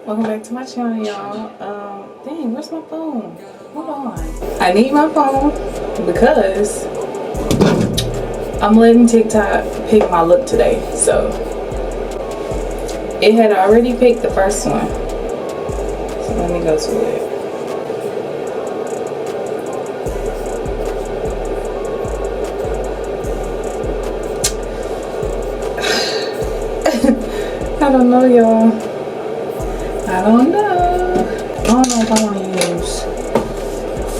Welcome back to my channel, y'all. Dang, where's my phone? Hold on. I need my phone because I'm letting TikTok pick my look today. So it had already picked the first one. So let me go to it. I don't know, y'all. I don't know if I want to use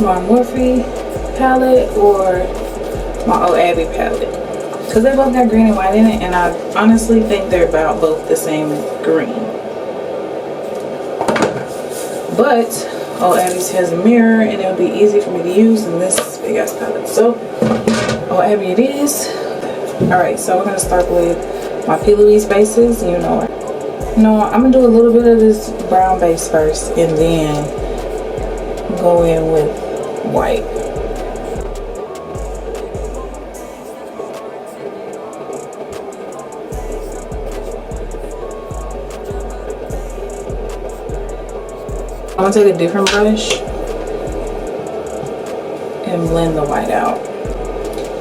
my Morphe palette or my Old Abbey palette, because they both got green and white in it, and I honestly think they're about both the same green. But Old Abbey's has a mirror and it'll be easy for me to use in this big ass palette. So Old Abbey it is. Alright, so we're gonna start with my P. Louise bases. No, I'm gonna do a little bit of this brown base first and then go in with white. I'm gonna take a different brush and blend the white out.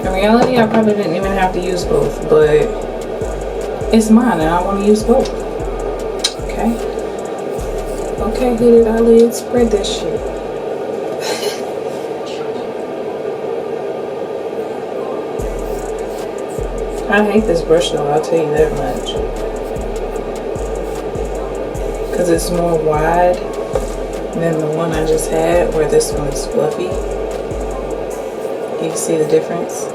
In reality, I probably didn't even have to use both, but it's mine and I want to use both. Okay, hooded eyelids, spread that shit. I hate this brush though, I'll tell you that much. Because it's more wide than the one I just had, where this one is fluffy. You can see the difference?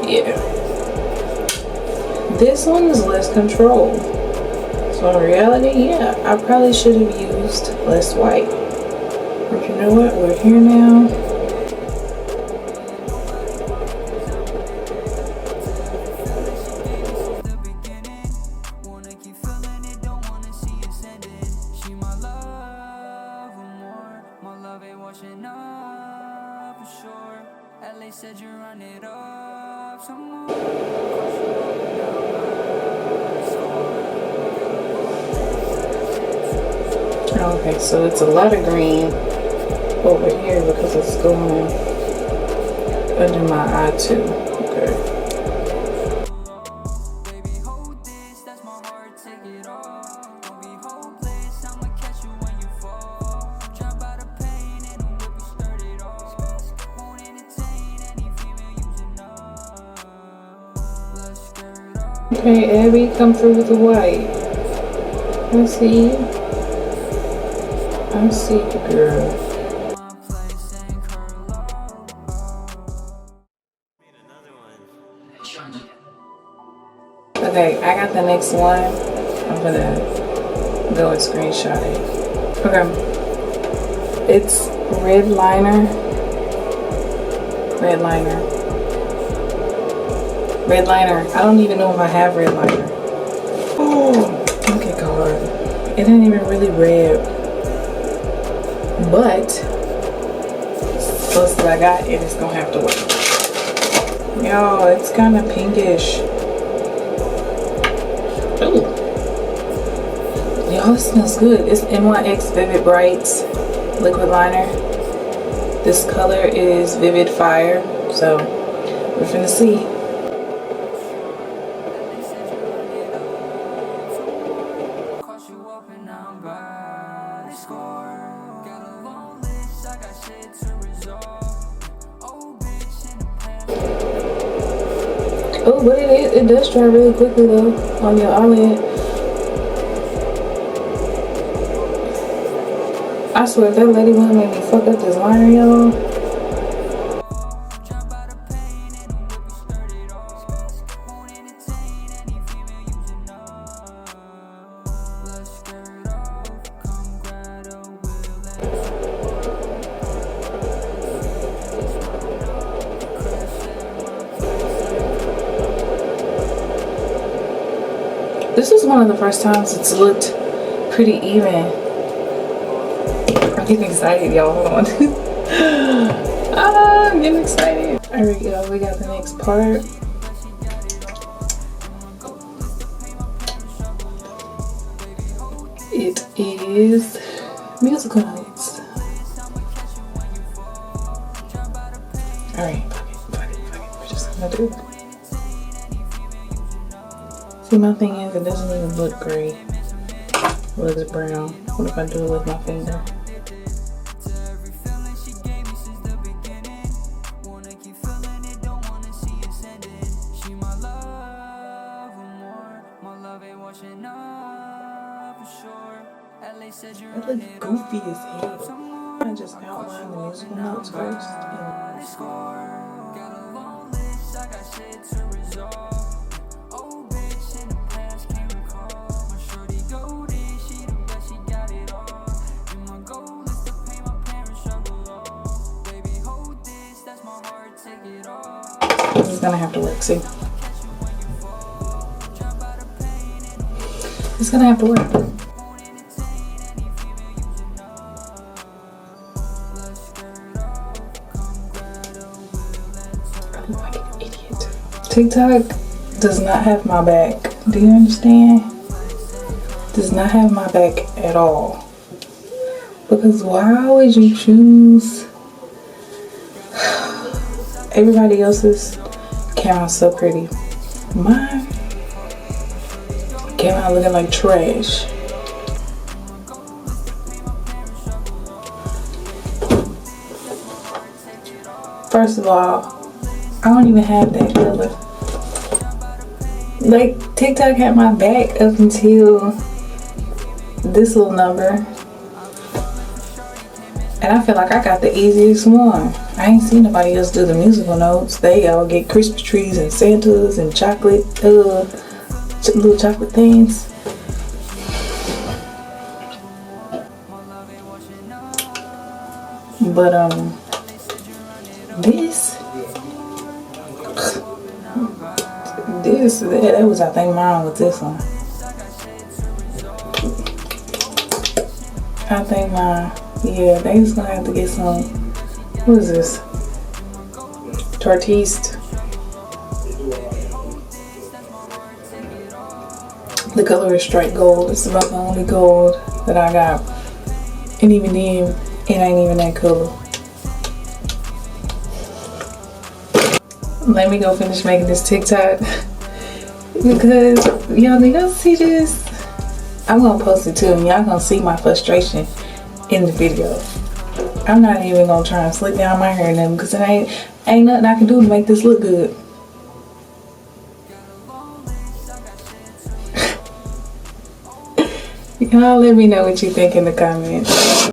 Yeah. This one is less controlled. So in reality, yeah, I probably should have used less white. But you know what? We're here now. Okay, so it's a lot of green over here because it's going under my eye too. Okay. Okay, Abby, come through with the white. I see you. I see you, girl. Okay, I got the next one. I'm gonna go and screenshot it. Okay. It's red liner. Red liner. Red liner. I don't even know if I have red liner. Oh, okay, God. It ain't even really red. But close as I got, it is gonna have to work. Y'all, it's kind of pinkish. Ooh. Y'all, it smells good. It's NYX Vivid Brights liquid liner. This color is Vivid Fire. So we're finna see. Oh, but it does dry really quickly though on your eyelid. I swear if that lady wanna make me fuck up this liner, y'all. This is one of the first times it's looked pretty even. I'm getting excited, y'all. Hold on. I'm getting excited. Alright, y'all, we got the next part. It is musical notes. Alright, fuck it. We're just gonna do it. See, my thing is, it doesn't even look great. It looks brown. What if I do it with my finger? It looks goofy as hell. I just outlined the musical notes first. This is gonna have to work, see? It's gonna have to work. I look like an idiot. TikTok does not have my back. Do you understand? Does not have my back at all. Because why would you choose everybody else's came out so pretty? Mine came out looking like trash. First of all, I don't even have that color. Like, TikTok had my back up until this little number. And I feel like I got the easiest one. I ain't seen nobody else do the musical notes. They all get Christmas trees and Santas and chocolate, little chocolate things. But that was, I think, mine with this one. I think mine, yeah, they just gonna have to get some, what is this? Tortiste. The color is straight gold. It's about the only gold that I got. And even then, it ain't even that color. Let me go finish making this TikTok. Because y'all need to see this. I'm gonna post it too, and y'all gonna see my frustration in the video. I'm not even gonna try and slick down my hair and them because it ain't nothing I can do to make this look good. Y'all let me know what you think in the comments.